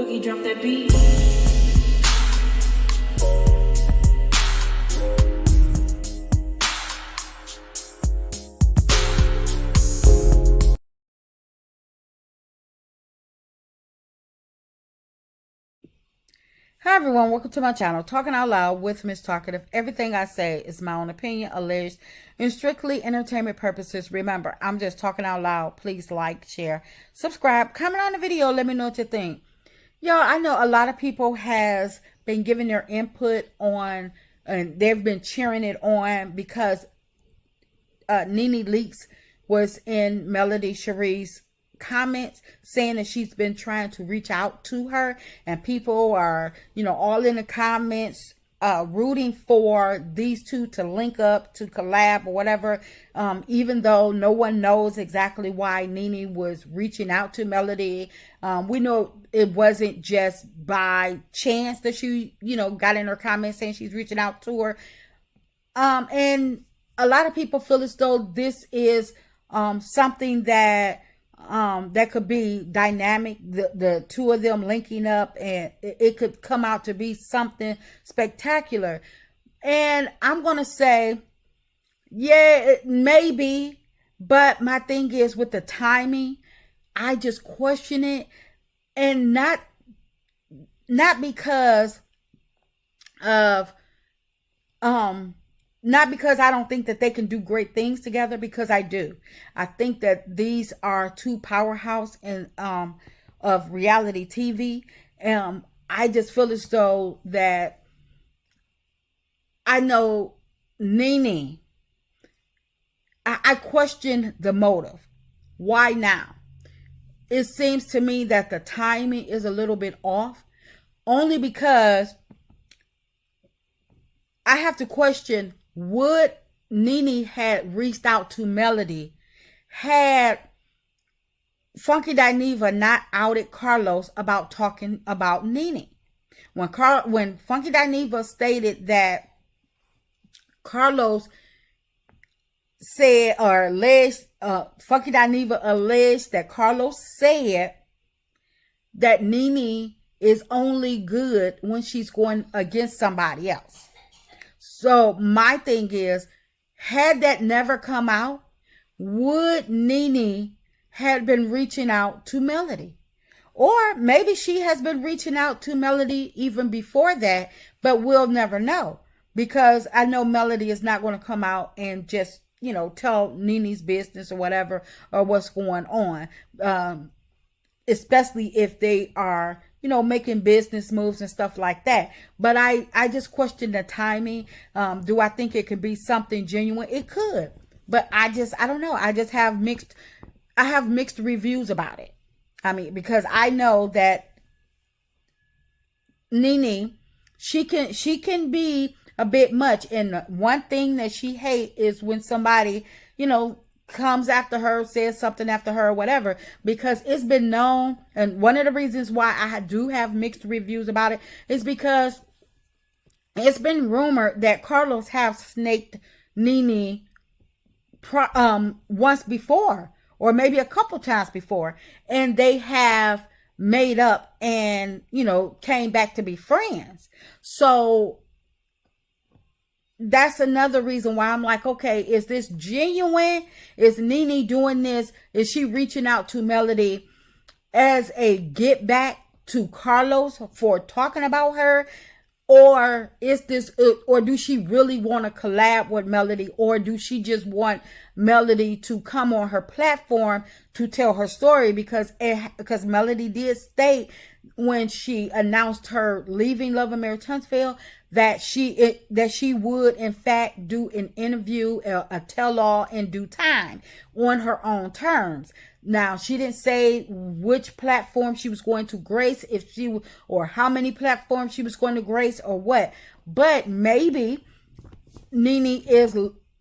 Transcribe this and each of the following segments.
Boogie, drop that beat. Hi everyone, welcome to my channel, Talking Out Loud with Miss Talkative. Everything I say is my own opinion, alleged, and strictly entertainment purposes. Remember, I'm just talking out loud. Please like, share, subscribe, comment on the video, let me know what you think. Y'all, I know a lot of people has been giving their input on, and they've been cheering it on because Nene Leakes was in Melody Shari's comments saying that she's been trying to reach out to her, and people are, all in the comments rooting for these two to link up, to collab or whatever, even though no one knows exactly why Nene was reaching out to Melody. We know it wasn't just by chance that she, got in her comments saying she's reaching out to her. And a lot of people feel as though this is something that that could be dynamic, the two of them linking up, and it could come out to be something spectacular. And I'm gonna say, yeah, maybe, but my thing is with the timing, I just question it, and not because of not because I don't think that they can do great things together, because I do. I think that these are two powerhouse in of reality TV. I just feel as though that I know Nene. I question the motive. Why now? It seems to me that the timing is a little bit off, only because I have to question, would Nene had reached out to Melody had Funky Dineva not outed Carlos about talking about Nene? When Funky Dineva stated that Carlos said, or alleged, Funky Dineva alleged that Carlos said that Nene is only good when she's going against somebody else. So my thing is, had that never come out, would Nene had been reaching out to Melody? Or maybe she has been reaching out to Melody even before that, but we'll never know. Because I know Melody is not going to come out and just, tell Nene's business or whatever, or what's going on. Especially if they are, making business moves and stuff like that. But I just question the timing. Do I think it could be something genuine? It could. But I don't know. I have mixed reviews about it. I mean, because I know that Nene, she can be a bit much. And one thing that she hates is when somebody, comes after her, says something after her, or whatever, because it's been known. And one of the reasons why I do have mixed reviews about it is because it's been rumored that Carlos have snaked Nene once before, or maybe a couple times before, and they have made up and came back to be friends. So that's another reason why I'm like, okay, is this genuine? Is Nene doing this? Is she reaching out to Melody as a get back to Carlos for talking about her? Or is this, or do she really want to collab with Melody? Or do she just want Melody to come on her platform to tell her story? Because Melody did state when she announced her leaving Love and Marriage Huntsville that she would in fact do an interview, a tell-all in due time on her own terms. Now, she didn't say which platform she was going to grace, or how many platforms she was going to grace, or what. But maybe Nene is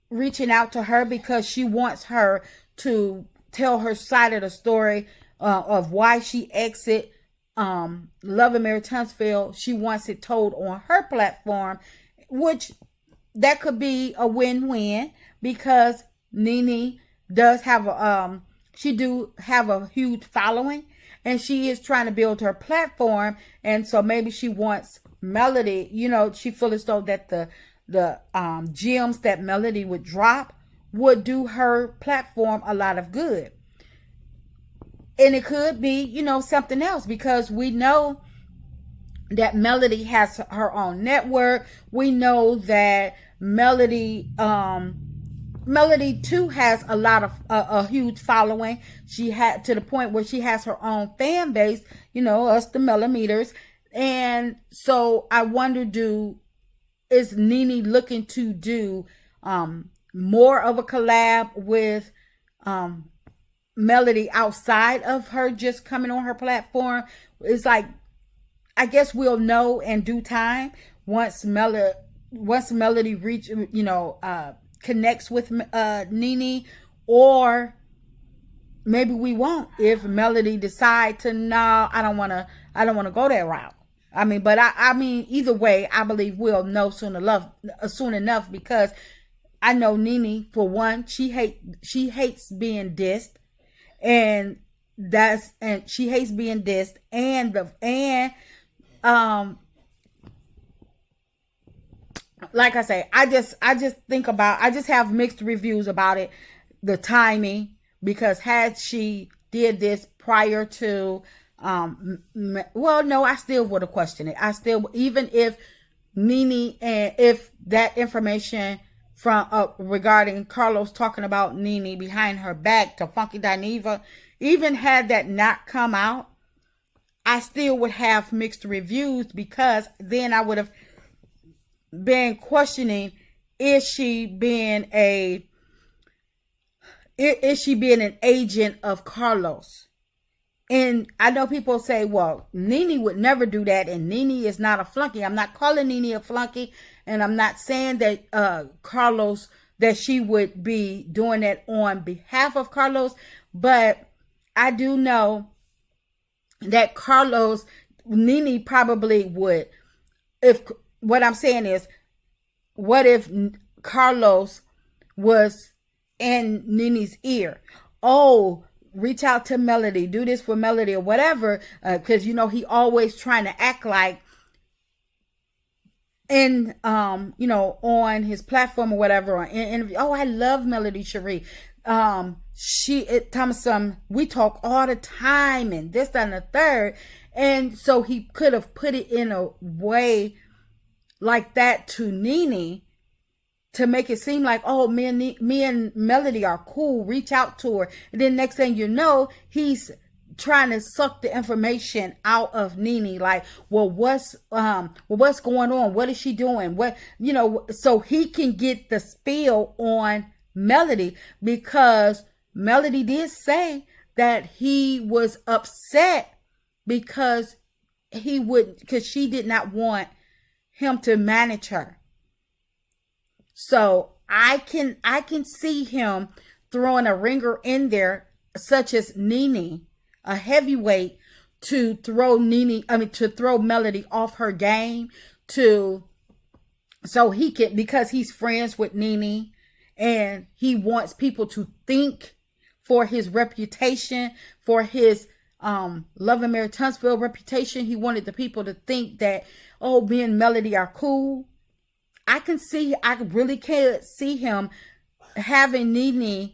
reaching out to her because she wants her to tell her side of the story of why she exit Love and Marriage Huntsville. She wants it told on her platform, which that could be a win-win, because Nene does have a huge following, and she is trying to build her platform. And so maybe she wants Melody, she feels as though that the gems that Melody would drop would do her platform a lot of good. And it could be, something else, because we know that Melody has her own network. We know that Melody too has a lot of a huge following. She had to the point where she has her own fan base, us the millimeters. And so I wonder, is Nene looking to do more of a collab with Melody outside of her just coming on her platform? It's like, I guess we'll know in due time once Melody reach, connects with Nene, or maybe we won't if Melody decide to, no, I don't want to go that route. I mean, but I mean, either way, I believe we'll know soon enough, because I know Nene, for one, she hates being dissed, and she hates being dissed, and like I say, I just have mixed reviews about it, the timing, because had she did this prior to, well, no, I still would have questioned it. Even if Nene, and if that information from regarding Carlos talking about Nene behind her back to Funky Dineva, even had that not come out, I still would have mixed reviews, because then I would have been questioning, is she being an agent of Carlos? And I know people say, well, Nene would never do that, and Nene is not a flunky. I'm not calling Nene a flunky, and I'm not saying that Carlos, that she would be doing that on behalf of Carlos, but I do know that Nene probably would, if, what I'm saying is, what if Carlos was in Nene's ear? Oh, reach out to Melody, do this for Melody, or whatever, because he always trying to act like on his platform or whatever, or in interview. Oh, I love Melody Shari. We talk all the time, and this, that, and the third. And so he could have put it in a way like that to Nene to make it seem like, oh, me and Melody are cool, reach out to her. And then next thing you know, he's trying to suck the information out of Nene, like, well, what's going on? What is she doing? So he can get the spill on Melody, because Melody did say that he was upset because she did not want him to manage her. So I can see him throwing a ringer in there, such as Nene, a heavyweight, to throw Melody off her game, so he can, because he's friends with Nene, and he wants people to think, for his reputation, for his Love and Mary Tunstall reputation. He wanted the people to think that, oh, me and Melody are cool. I really can see him having Nene,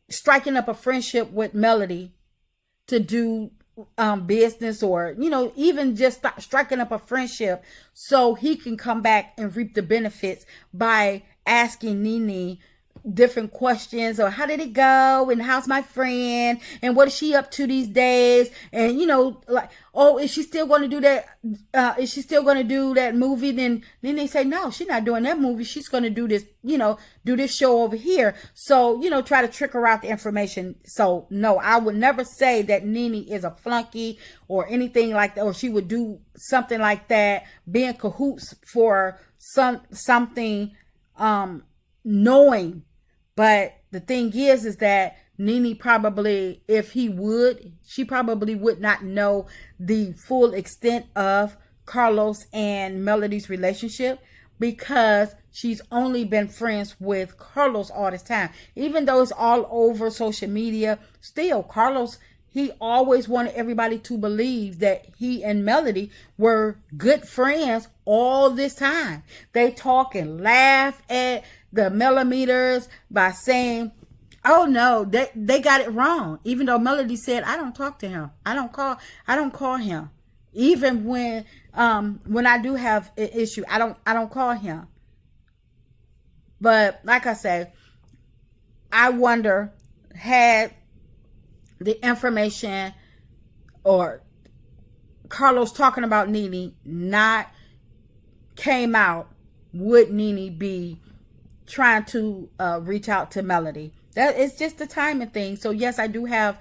striking up a friendship with Melody to do business, or even just striking up a friendship, so he can come back and reap the benefits by asking Nene different questions, or how did it go, and how's my friend, and what is she up to these days, and like, oh, is she still going to do that, is she still going to do that movie? Then they say, no, she's not doing that movie, she's going to do this, do this show over here. So try to trick her out the information. So no, I would never say that Nene is a flunky or anything like that, or she would do something like that, being cahoots for something knowing. But the thing is that Nene probably, she probably would not know the full extent of Carlos and Melody's relationship. because she's only been friends with Carlos all this time. Even though it's all over social media, still Carlos, he always wanted everybody to believe that he and Melody were good friends all this time. They talk and laugh at the millimeters by saying, oh no, they got it wrong. Even though Melody said, I don't talk to him. I don't call him. Even when I do have an issue, I don't call him. But like I say, I wonder, had the information or Carlos talking about Nene not came out, would Nene be trying to reach out to Melody? That it's just the timing thing. So yes, I do have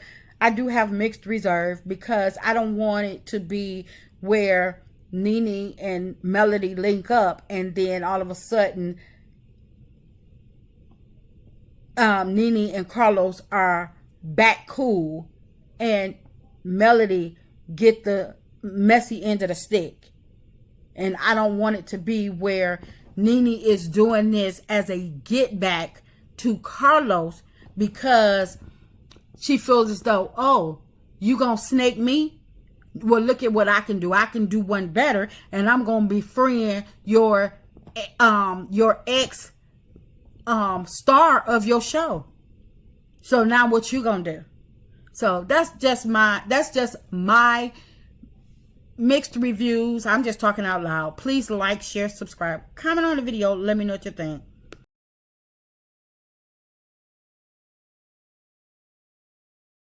mixed reserve, because I don't want it to be where Nene and Melody link up and then all of a sudden Nene and Carlos are back cool and Melody get the messy end of the stick. And I don't want it to be where Nene is doing this as a get back to Carlos, because she feels as though, oh, you gonna snake me? Well, look at what I can do. I can do one better, and I'm gonna befriend your ex star of your show. So now what you gonna do? So that's just my mixed reviews. I'm just talking out loud. Please like, share, subscribe, comment on the video. Let me know what you think.